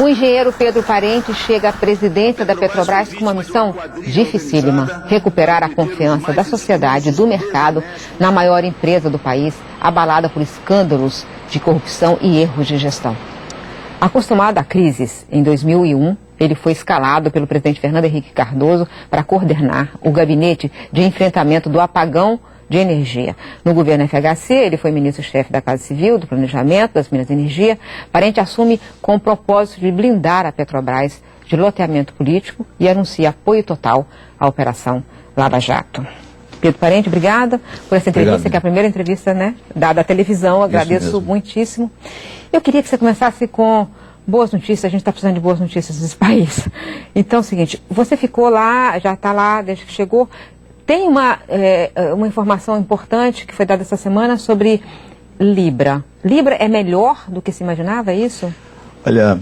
O engenheiro Pedro Parente chega à presidência da Petrobras com uma missão dificílima: recuperar a confiança da sociedade e do mercado na maior empresa do país, abalada por escândalos de corrupção e erros de gestão. Acostumado a crises, em 2001, ele foi escalado pelo presidente Fernando Henrique Cardoso para coordenar o gabinete de enfrentamento do apagão de energia. No governo FHC, ele foi ministro-chefe da Casa Civil, do Planejamento, das Minas e Energia. Parente assume com o propósito de blindar a Petrobras de loteamento político e anuncia apoio total à Operação Lava Jato. Pedro Parente, obrigada por essa entrevista, obrigado, que é a primeira entrevista, né, dada à televisão. Agradeço muitíssimo. Eu queria que você começasse com boas notícias. A gente está precisando de boas notícias nesse país. Então é o seguinte, você ficou lá, já está lá desde que chegou. Tem uma informação importante que foi dada essa semana sobre Libra. Libra é melhor do que se imaginava, é isso? Olha,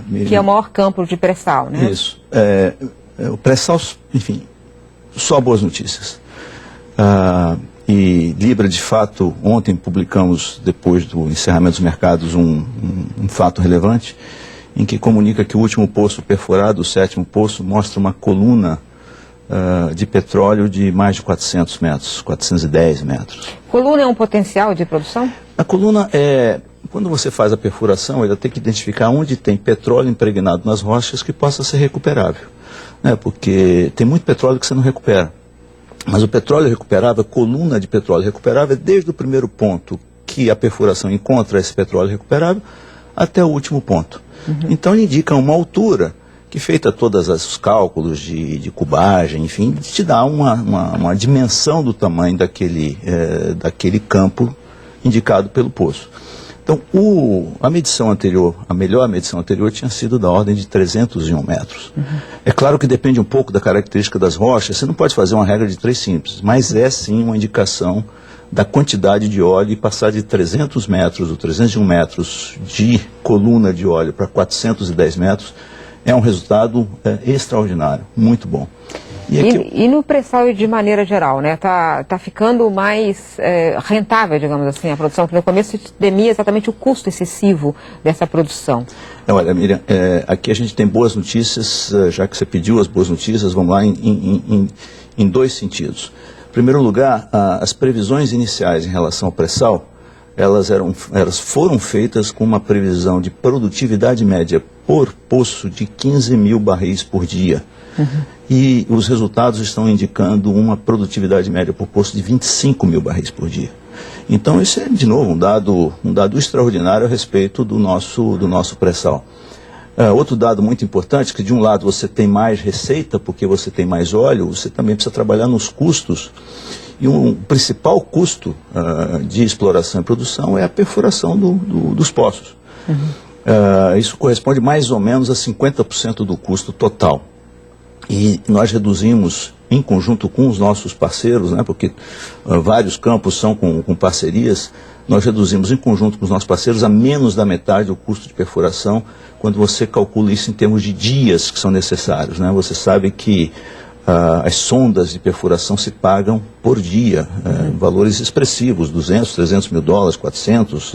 Miriam, que é o maior campo de pré-sal, né? Isso. O pré-sal, enfim, só boas notícias. E Libra, de fato, ontem publicamos, depois do encerramento dos mercados, um fato relevante, em que comunica que o último poço perfurado, o 7º poço, mostra uma coluna de petróleo de mais de 400 metros, 410 metros. Coluna é um potencial de produção? A coluna é, quando você faz a perfuração, ele tem que identificar onde tem petróleo impregnado nas rochas que possa ser recuperável, né? Porque tem muito petróleo que você não recupera. Mas o petróleo recuperável, a coluna de petróleo recuperável, é desde o primeiro ponto que a perfuração encontra esse petróleo recuperável até o último ponto. Então ele indica uma altura que, feita todos os cálculos de cubagem, enfim, te dá uma dimensão do tamanho daquele campo indicado pelo poço. Então, a medição anterior, a melhor medição anterior, tinha sido da ordem de 301 metros. É claro que depende um pouco da característica das rochas, você não pode fazer uma regra de 3 simples, mas é sim uma indicação da quantidade de óleo, e passar de 300 metros ou 301 metros de coluna de óleo para 410 metros, é um resultado extraordinário, muito bom. E no pré-sal de maneira geral, né? Tá ficando mais rentável, digamos assim, a produção, que no começo se temia exatamente o custo excessivo dessa produção. Olha, Miriam, aqui a gente tem boas notícias, já que você pediu as boas notícias, vamos lá em 2 sentidos. Em primeiro lugar, as previsões iniciais em relação ao pré-sal, elas foram feitas com uma previsão de produtividade média por poço de 15 mil barris por dia. E os resultados estão indicando uma produtividade média por poço de 25 mil barris por dia. Então isso é, de novo, um dado extraordinário a respeito do nosso pré-sal. Outro dado muito importante, que de um lado você tem mais receita, porque você tem mais óleo, você também precisa trabalhar nos custos. E o principal custo de exploração e produção é a perfuração dos poços. Isso corresponde mais ou menos a 50% do custo total. E nós reduzimos, em conjunto com os nossos parceiros, né, porque vários campos são com parcerias, nós reduzimos em conjunto com os nossos parceiros a menos da metade o custo de perfuração, quando você calcula isso em termos de dias que são necessários, né? Você sabe que as sondas de perfuração se pagam por dia, valores expressivos, 200, 300 mil dólares, 400,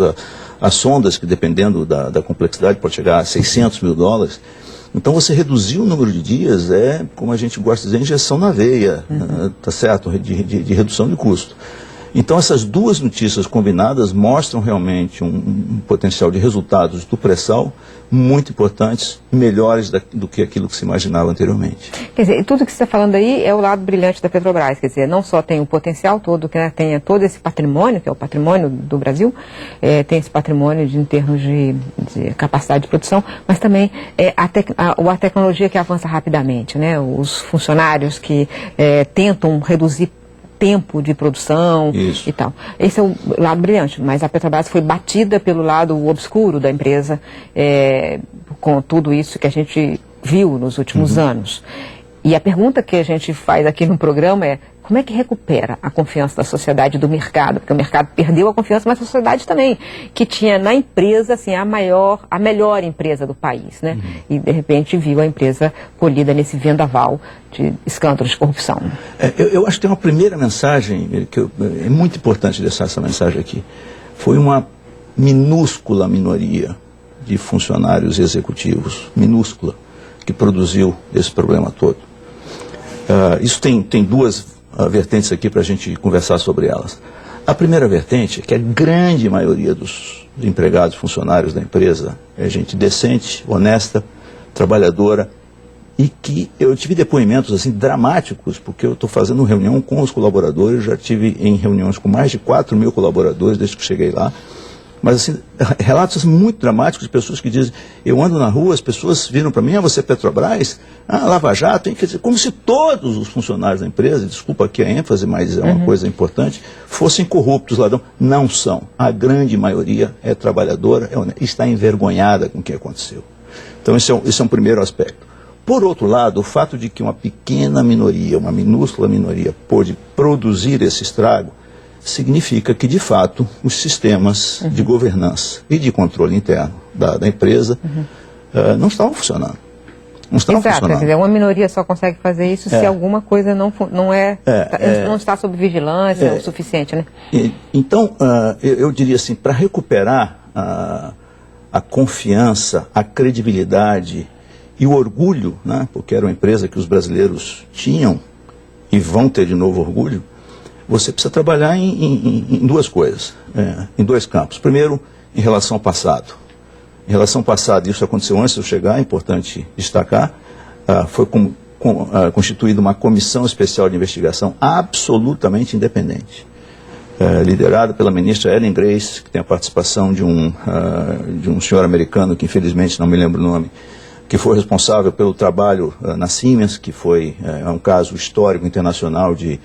as sondas que, dependendo da complexidade, pode chegar a 600 mil dólares. Então você reduzir o número de dias como a gente gosta de dizer, injeção na veia, tá certo? De redução de custo. Então essas 2 notícias combinadas mostram realmente um potencial de resultados do pré-sal muito importantes, melhores do que aquilo que se imaginava anteriormente. Quer dizer, tudo que você está falando aí é o lado brilhante da Petrobras, quer dizer, não só tem o potencial todo, que tem todo esse patrimônio, que é o patrimônio do Brasil, tem esse patrimônio em termos de capacidade de produção, mas também a tecnologia que avança rapidamente, né? Os funcionários que tentam reduzir tempo de produção. Isso. E tal. Esse é o lado brilhante, mas a Petrobras foi batida pelo lado obscuro da empresa, com tudo isso que a gente viu nos últimos anos. E a pergunta que a gente faz aqui no programa é: como é que recupera a confiança da sociedade e do mercado? Porque o mercado perdeu a confiança, mas a sociedade também, que tinha na empresa assim, a melhor empresa do país, né? E de repente viu a empresa colhida nesse vendaval de escândalos de corrupção. Eu acho que tem uma primeira mensagem, é muito importante deixar essa mensagem aqui. Foi uma minúscula minoria de funcionários executivos, minúscula, que produziu esse problema todo. Isso tem duas vertentes aqui para a gente conversar sobre elas. A primeira vertente é que a grande maioria dos empregados, funcionários da empresa é gente decente, honesta, trabalhadora, e que eu tive depoimentos assim dramáticos, porque eu estou fazendo reunião com os colaboradores, já tive em reuniões com mais de 4.000 colaboradores desde que cheguei lá, mas assim, relatos assim, muito dramáticos de pessoas que dizem, eu ando na rua, as pessoas viram para mim, você é Petrobras? Lava Jato, quer dizer, como se todos os funcionários da empresa, desculpa aqui a ênfase, mas é uma coisa importante, fossem corruptos, ladrão. Não são. A grande maioria é trabalhadora, está envergonhada com o que aconteceu. Então esse é um primeiro aspecto. Por outro lado, o fato de que uma pequena minoria, uma minúscula minoria, pôde produzir esse estrago, significa que, de fato, os sistemas de governança e de controle interno da empresa não estavam funcionando. Não estavam funcionando. Quer dizer, uma minoria só consegue fazer isso se alguma coisa não está sob vigilância o suficiente, né? Então, eu diria assim, para recuperar a confiança, a credibilidade e o orgulho, né, porque era uma empresa que os brasileiros tinham e vão ter de novo orgulho, você precisa trabalhar em duas coisas, em dois campos. Primeiro, em relação ao passado. Em relação ao passado, isso aconteceu antes de eu chegar, é importante destacar, foi constituída uma comissão especial de investigação absolutamente independente, liderada pela ministra Ellen Grace, que tem a participação de um senhor americano, que infelizmente não me lembro o nome, que foi responsável pelo trabalho na Siemens, que foi um caso histórico internacional de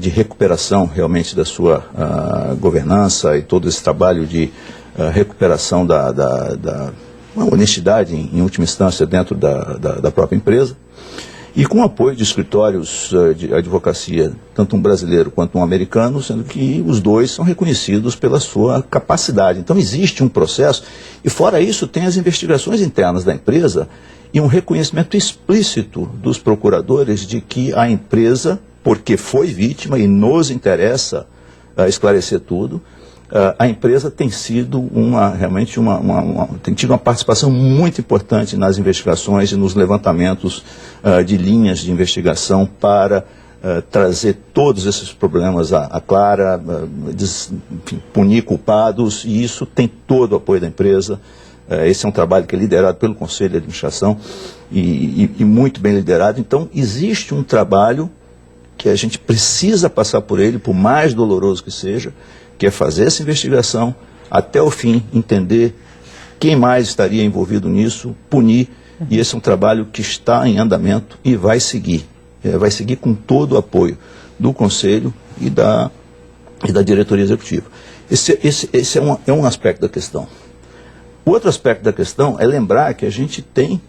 recuperação realmente da sua governança e todo esse trabalho de recuperação da honestidade, em última instância, dentro da própria empresa. E com o apoio de escritórios de advocacia, tanto um brasileiro quanto um americano, sendo que os dois são reconhecidos pela sua capacidade. Então existe um processo, e fora isso tem as investigações internas da empresa e um reconhecimento explícito dos procuradores de que a empresa, porque foi vítima e nos interessa esclarecer tudo, a empresa tem sido tem tido uma participação muito importante nas investigações e nos levantamentos de linhas de investigação para trazer todos esses problemas à clara, punir culpados, e isso tem todo o apoio da empresa. Esse é um trabalho que é liderado pelo Conselho de Administração e muito bem liderado. Então existe um trabalho que a gente precisa passar por ele, por mais doloroso que seja, que é fazer essa investigação até o fim, entender quem mais estaria envolvido nisso, punir, e esse é um trabalho que está em andamento e vai seguir com todo o apoio do Conselho e da diretoria executiva. Esse é um aspecto da questão. O outro aspecto da questão é lembrar que a gente tem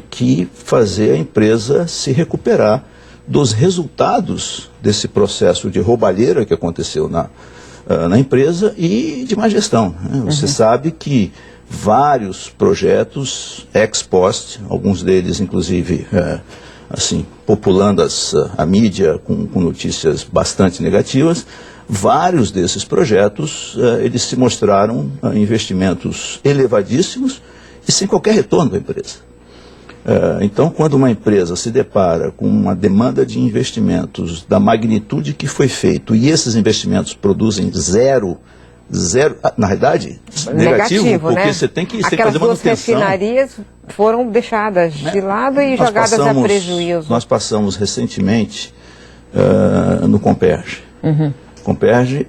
que fazer a empresa se recuperar dos resultados desse processo de roubalheira que aconteceu na empresa e de má gestão, né? Você sabe que vários projetos ex post, alguns deles inclusive populando a mídia com notícias bastante negativas, vários desses projetos eles se mostraram investimentos elevadíssimos e sem qualquer retorno da empresa. Então, quando uma empresa se depara com uma demanda de investimentos da magnitude que foi feito e esses investimentos produzem zero, na realidade, negativo, porque né? Você tem que fazer manutenção. Aquelas duas refinarias foram deixadas de lado e jogadas a prejuízo. Nós passamos recentemente no Comperj. Comperj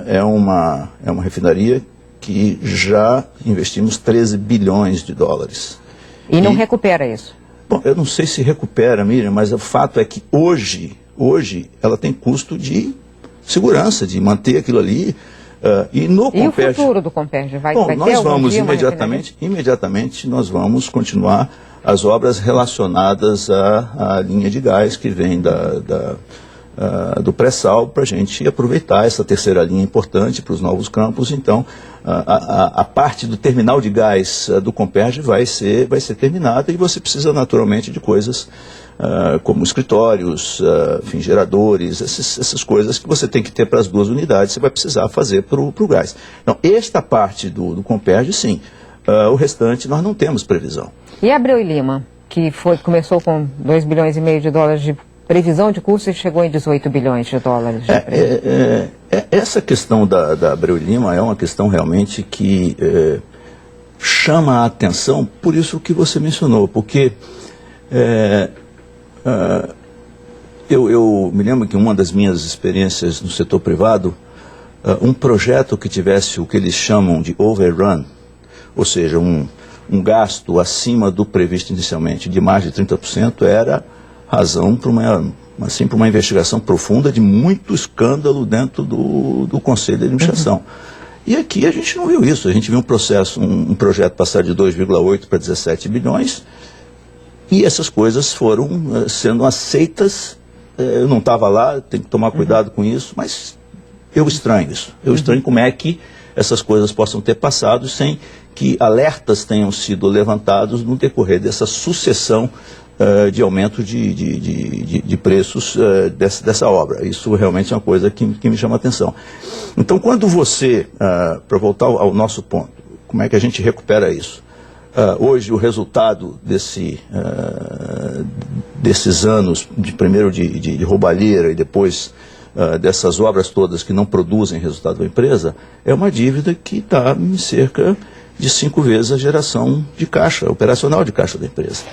é uma refinaria que já investimos 13 bilhões de dólares. E não recupera isso? Bom, eu não sei se recupera, Miriam, mas o fato é que hoje ela tem custo de segurança, de manter aquilo ali. E no Comperj, o futuro do Comperj? Vai nós vamos imediatamente nós vamos continuar as obras relacionadas à linha de gás que vem do pré-sal, para a gente aproveitar essa terceira linha importante para os novos campos. Então, a parte do terminal de gás do Comperj vai ser terminada, e você precisa naturalmente de coisas como escritórios, geradores, essas coisas que você tem que ter para as duas unidades, você vai precisar fazer para o gás. Então, esta parte do Comperj, sim, O restante nós não temos previsão. E Abreu e Lima, que começou com 2,5 bilhões de dólares de previsão de custo e chegou em 18 bilhões de dólares. Essa questão da Abreu e Lima é uma questão realmente que chama a atenção por isso que você mencionou, porque eu me lembro que uma das minhas experiências no setor privado, um projeto que tivesse o que eles chamam de overrun, ou seja, um gasto acima do previsto inicialmente de mais de 30%, era razão para uma investigação profunda de muito escândalo dentro do Conselho de Administração. E aqui a gente não viu isso, a gente viu um projeto passar de 2,8 para 17 bilhões, e essas coisas foram sendo aceitas. Eu não estava lá, tem que tomar cuidado com isso, mas eu estranho isso. Eu estranho como é que essas coisas possam ter passado sem que alertas tenham sido levantados no decorrer dessa sucessão de aumento de preços dessa obra. Isso realmente é uma coisa que me chama a atenção. Então, quando você, para voltar ao nosso ponto, como é que a gente recupera isso? Hoje, o resultado desses anos, primeiro de roubalheira e depois dessas obras todas que não produzem resultado da empresa, é uma dívida que está em cerca de 5 vezes a geração de caixa, operacional de caixa da empresa.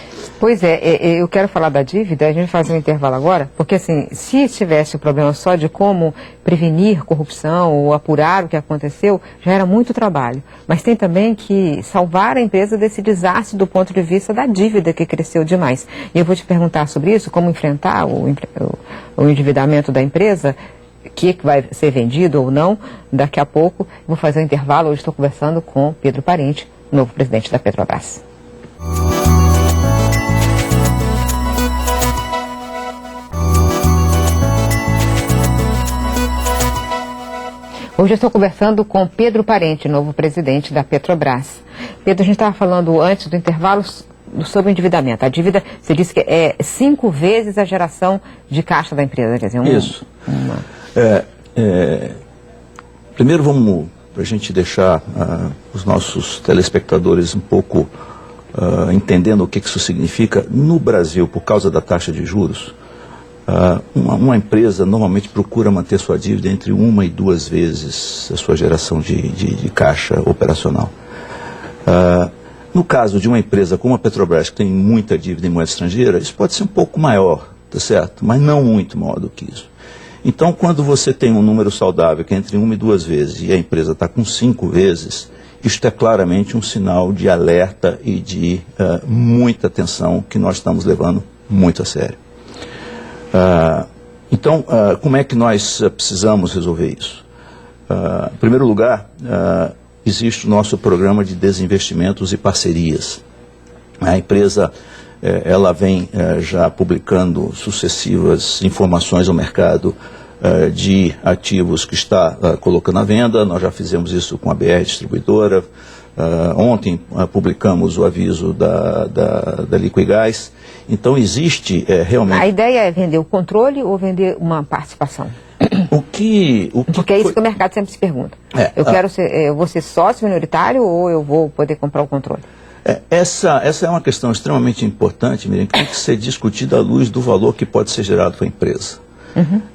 Pois é, eu quero falar da dívida, a gente faz um intervalo agora, porque assim, se tivesse o problema só de como prevenir corrupção ou apurar o que aconteceu, já era muito trabalho. Mas tem também que salvar a empresa desse desastre do ponto de vista da dívida que cresceu demais. E eu vou te perguntar sobre isso, como enfrentar o endividamento da empresa, que vai ser vendido ou não, daqui a pouco. Vou fazer um intervalo, hoje estou conversando com Pedro Parente, novo presidente da Petrobras. Hoje eu estou conversando com Pedro Parente, novo presidente da Petrobras. Pedro, a gente estava falando antes do intervalo sobre o endividamento. A dívida, você disse que é 5 vezes a geração de caixa da empresa. Quer dizer, isso. Primeiro vamos, para a gente deixar os nossos telespectadores um pouco entendendo o que isso significa. No Brasil, por causa da taxa de juros, uma empresa normalmente procura manter sua dívida entre 1 e 2 vezes a sua geração de caixa operacional. No caso de uma empresa como a Petrobras, que tem muita dívida em moeda estrangeira, isso pode ser um pouco maior, tá certo? Mas não muito maior do que isso. Então, quando você tem um número saudável que é entre 1 e 2 vezes e a empresa está com 5 vezes, isto é claramente um sinal de alerta e de muita atenção que nós estamos levando muito a sério. Então, como é que nós precisamos resolver isso? Em primeiro lugar, existe o nosso programa de desinvestimentos e parcerias. A empresa ela vem já publicando sucessivas informações ao mercado de ativos que está colocando à venda. Nós já fizemos isso com a BR Distribuidora. Ontem publicamos o aviso da Liquigás. Então existe realmente... A ideia é vender o controle ou vender uma participação? Porque é isso que o mercado sempre se pergunta. Eu vou ser sócio minoritário ou eu vou poder comprar o controle? Essa é uma questão extremamente importante, Miriam, que tem que ser discutida à luz do valor que pode ser gerado para a empresa.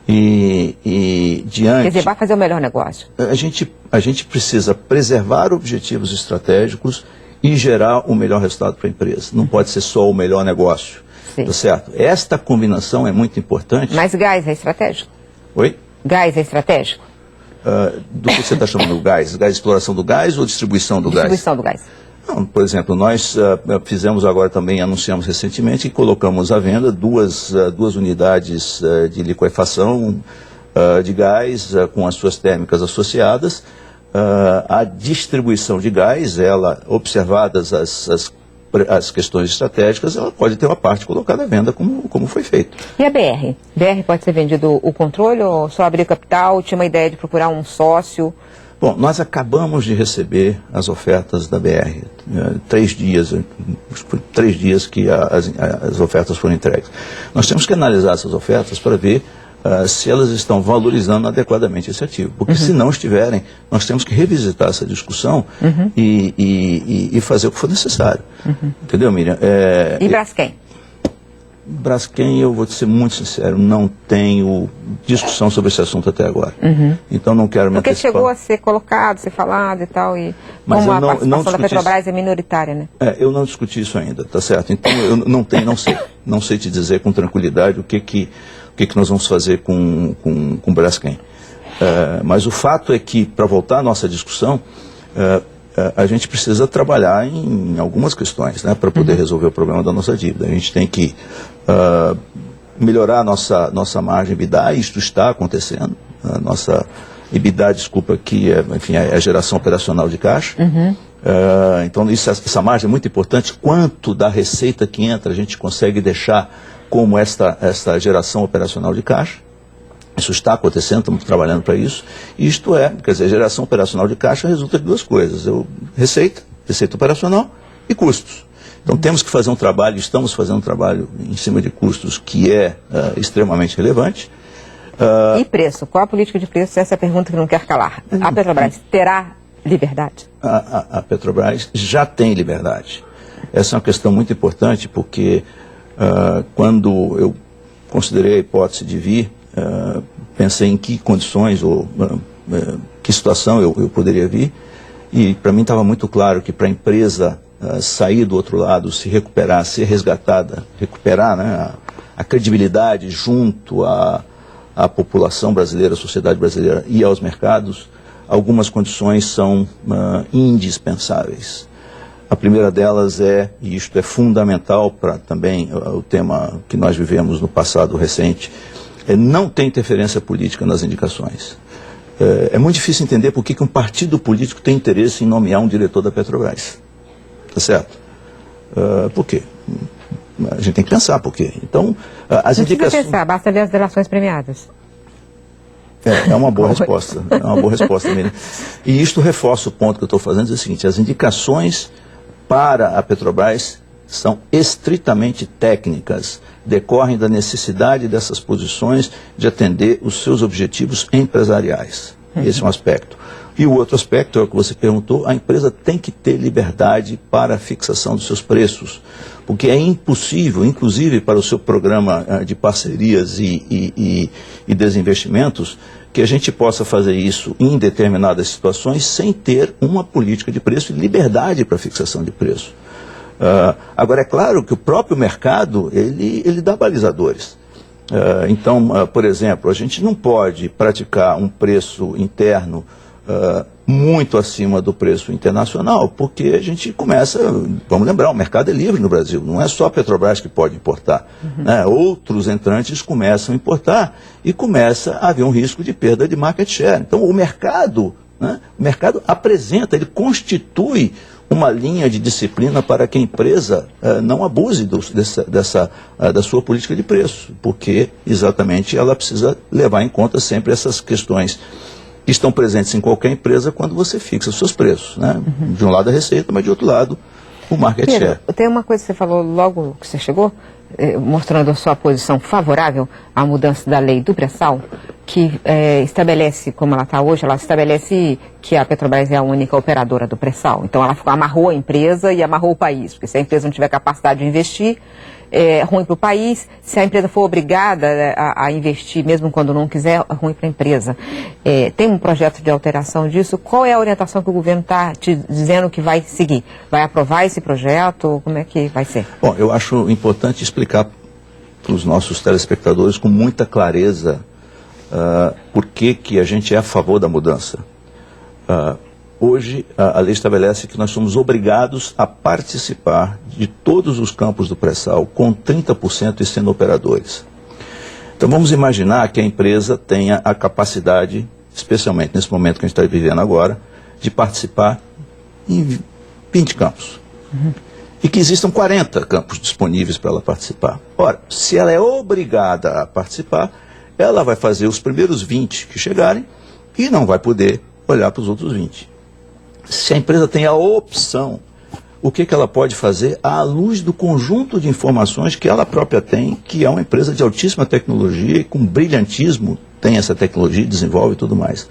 E diante... Quer dizer, vai fazer o melhor negócio. A gente precisa preservar objetivos estratégicos e gerar o melhor resultado para a empresa. Não pode ser só o melhor negócio. Tá certo? Esta combinação é muito importante. Mas gás é estratégico? Oi? Gás é estratégico? Do que você está chamando do gás? Gás, exploração do gás ou distribuição do gás? Distribuição do gás. Não, por exemplo, nós fizemos agora também, anunciamos recentemente, que colocamos à venda duas unidades de liquefação de gás com as suas térmicas associadas. A distribuição de gás, ela, observadas as questões estratégicas, ela pode ter uma parte colocada à venda, como foi feito. E a BR? BR pode ser vendido o controle ou só abrir capital? Tinha uma ideia de procurar um sócio? Bom, nós acabamos de receber as ofertas da BR. 3 dias, foi 3 dias que as ofertas foram entregues. Nós temos que analisar essas ofertas para ver se elas estão valorizando adequadamente esse ativo. Porque se não estiverem, nós temos que revisitar essa discussão e fazer o que for necessário. Entendeu, Miriam? E Braskem? Braskem, eu vou te ser muito sincero, não tenho discussão sobre esse assunto até agora. Então não quero me antecipar. Porque chegou a ser colocado, ser falado e tal, e mas como a participação da Petrobras é minoritária, né? Eu não discuti isso ainda, tá certo? Então eu não sei te dizer com tranquilidade o que nós vamos fazer com Braskem. Mas o fato é que, para voltar à nossa discussão, a gente precisa trabalhar em algumas questões, né, para poder resolver o problema da nossa dívida. A gente tem que melhorar a nossa margem EBITDA, e isto está acontecendo. A nossa EBITDA, desculpa, que é a geração operacional de caixa. Então essa margem é muito importante. Quanto da receita que entra a gente consegue deixar como esta geração operacional de caixa. Isso está acontecendo, estamos trabalhando para isso. E isto quer dizer, geração operacional de caixa resulta de duas coisas: receita operacional e custos. Então temos que fazer um trabalho, estamos fazendo um trabalho em cima de custos que é extremamente relevante. E preço? Qual a política de preço? Essa é a pergunta que não quer calar. A Petrobras terá liberdade? A Petrobras já tem liberdade. Essa é uma questão muito importante, porque quando eu considerei a hipótese de vir, pensei em que condições ou que situação eu poderia vir, e para mim estava muito claro que para a empresa sair do outro lado, se recuperar, ser resgatada, recuperar, né, a credibilidade junto à população brasileira, à sociedade brasileira e aos mercados, algumas condições são indispensáveis. A primeira delas e isto é fundamental para também o tema que nós vivemos no passado recente, não tem interferência política nas indicações. É muito difícil entender por que um partido político tem interesse em nomear um diretor da Petrobras. Tá certo? Por quê? A gente tem que pensar por quê. Então, as indicações... Não precisa pensar, basta ver as delações premiadas. É uma boa resposta. É uma boa resposta, Miriam. E isto reforça o ponto que eu estou fazendo, é o seguinte: as indicações para a Petrobras são estritamente técnicas, decorrem da necessidade dessas posições de atender os seus objetivos empresariais. Esse é um aspecto. E o outro aspecto é o que você perguntou: a empresa tem que ter liberdade para a fixação dos seus preços, porque é impossível, inclusive para o seu programa de parcerias e desinvestimentos, que a gente possa fazer isso em determinadas situações sem ter uma política de preço e liberdade para a fixação de preço. Agora, é claro que o próprio mercado, ele dá balizadores. Então, por exemplo, a gente não pode praticar um preço interno muito acima do preço internacional, porque a gente começa, vamos lembrar, o mercado é livre no Brasil, não é só a Petrobras que pode importar, né? Outros entrantes começam a importar e começa a haver um risco de perda de market share. Então o mercado apresenta, ele constitui uma linha de disciplina para que a empresa não abuse da sua política de preço, porque exatamente ela precisa levar em conta sempre essas questões que estão presentes em qualquer empresa quando você fixa os seus preços, né? De um lado a receita, mas de outro lado o market share. Tem uma coisa que você falou logo que você chegou, mostrando a sua posição favorável à mudança da lei do pré-sal, que estabelece, como ela está hoje, ela estabelece que a Petrobras é a única operadora do pré-sal. Então ela amarrou a empresa e amarrou o país, porque se a empresa não tiver capacidade de investir, é ruim para o país. Se a empresa for obrigada a investir, mesmo quando não quiser, é ruim para a empresa. Tem um projeto de alteração disso? Qual é a orientação que o governo está te dizendo que vai seguir? Vai aprovar esse projeto? Como é que vai ser? Bom, eu acho importante explicar para os nossos telespectadores com muita clareza por que a gente é a favor da mudança. Hoje, a lei estabelece que nós somos obrigados a participar de todos os campos do pré-sal com 30% e sendo operadores. Então vamos imaginar que a empresa tenha a capacidade, especialmente nesse momento que a gente está vivendo agora, de participar em 20 campos. E que existam 40 campos disponíveis para ela participar. Ora, se ela é obrigada a participar, ela vai fazer os primeiros 20 que chegarem e não vai poder olhar para os outros 20. Se a empresa tem a opção, o que ela pode fazer à luz do conjunto de informações que ela própria tem, que é uma empresa de altíssima tecnologia e com brilhantismo tem essa tecnologia, desenvolve e tudo mais.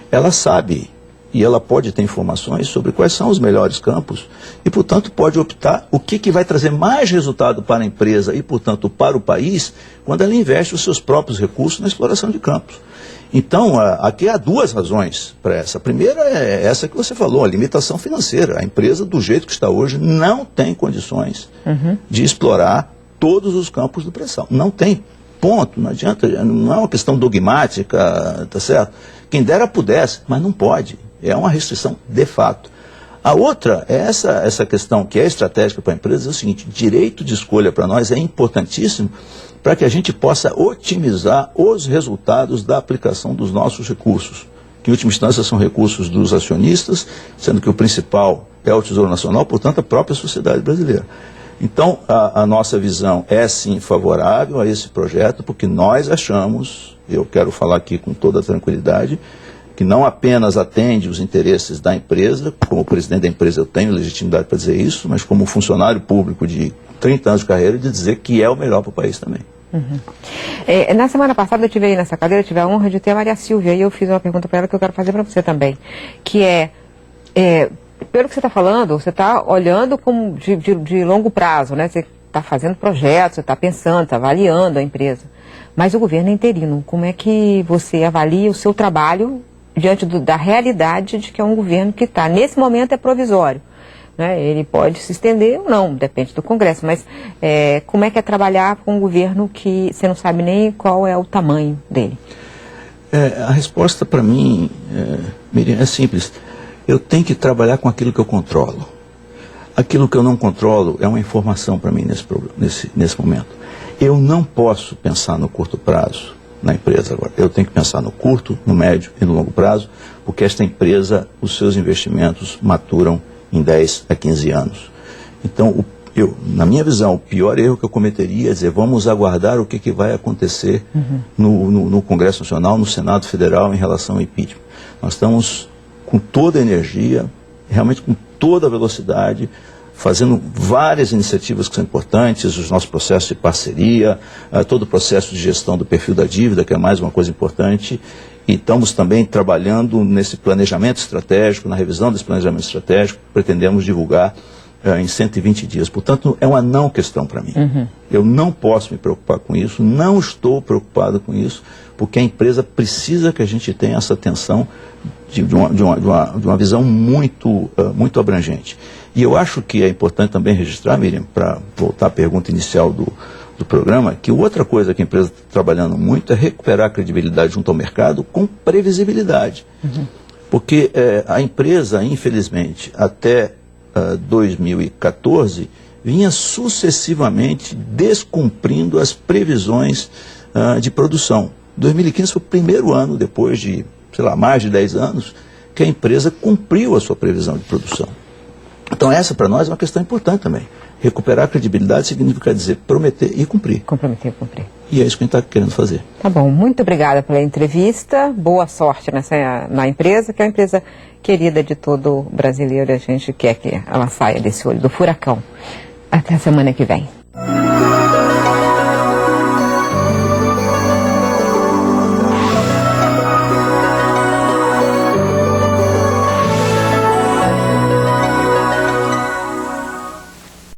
Ela sabe e ela pode ter informações sobre quais são os melhores campos e, portanto, pode optar o que vai trazer mais resultado para a empresa e, portanto, para o país, quando ela investe os seus próprios recursos na exploração de campos. Então, aqui há duas razões para essa. A primeira é essa que você falou, a limitação financeira. A empresa, do jeito que está hoje, não tem condições de explorar todos os campos do pré-sal. Não tem. Ponto. Não adianta, não é uma questão dogmática, tá certo? Quem dera pudesse, mas não pode. É uma restrição de fato. A outra é essa questão que é estratégica para a empresa, é o seguinte: direito de escolha para nós é importantíssimo para que a gente possa otimizar os resultados da aplicação dos nossos recursos, que em última instância são recursos dos acionistas, sendo que o principal é o Tesouro Nacional, portanto a própria sociedade brasileira. Então a nossa visão é sim favorável a esse projeto, porque nós achamos, eu quero falar aqui com toda tranquilidade, que não apenas atende os interesses da empresa, como presidente da empresa eu tenho legitimidade para dizer isso, mas como funcionário público de 30 anos de carreira, de dizer que é o melhor para o país também. Na semana passada eu tive aí nessa cadeira, tive a honra de ter a Maria Silvia, e eu fiz uma pergunta para ela que eu quero fazer para você também, que pelo que você está falando, você está olhando como de longo prazo, né? Você está fazendo projetos, você está pensando, está avaliando a empresa, mas o governo é interino. Como é que você avalia o seu trabalho diante da realidade de que é um governo que está, nesse momento é provisório, né? Ele pode se estender ou não, depende do Congresso, mas como é que é trabalhar com um governo que você não sabe nem qual é o tamanho dele? A resposta para mim, Miriam, é simples. Eu tenho que trabalhar com aquilo que eu controlo. Aquilo que eu não controlo é uma informação para mim nesse momento. Eu não posso pensar no curto prazo na empresa agora. Eu tenho que pensar no curto, no médio e no longo prazo, porque esta empresa, os seus investimentos maturam em 10 a 15 anos. Então, na minha visão, o pior erro que eu cometeria é dizer, vamos aguardar o que vai acontecer no Congresso Nacional, no Senado Federal, em relação ao impeachment. Nós estamos com toda a energia, realmente com toda a velocidade, fazendo várias iniciativas que são importantes, os nossos processos de parceria, todo o processo de gestão do perfil da dívida, que é mais uma coisa importante, e estamos também trabalhando nesse planejamento estratégico, na revisão desse planejamento estratégico, que pretendemos divulgar em 120 dias. Portanto, é uma não questão para mim. Eu não posso me preocupar com isso, não estou preocupado com isso, porque a empresa precisa que a gente tenha essa atenção de uma visão muito abrangente. E eu acho que é importante também registrar, Miriam, para voltar à pergunta inicial do programa, que outra coisa que a empresa está trabalhando muito é recuperar a credibilidade junto ao mercado com previsibilidade. Porque a empresa, infelizmente, até 2014, vinha sucessivamente descumprindo as previsões de produção. 2015 foi o primeiro ano, depois de, mais de 10 anos, que a empresa cumpriu a sua previsão de produção. Então essa para nós é uma questão importante também. Recuperar a credibilidade significa dizer prometer e cumprir. Comprometer e cumprir. E é isso que a gente está querendo fazer. Tá bom, muito obrigada pela entrevista, boa sorte na empresa, que é uma empresa querida de todo brasileiro, a gente quer que ela saia desse olho do furacão. Até a semana que vem.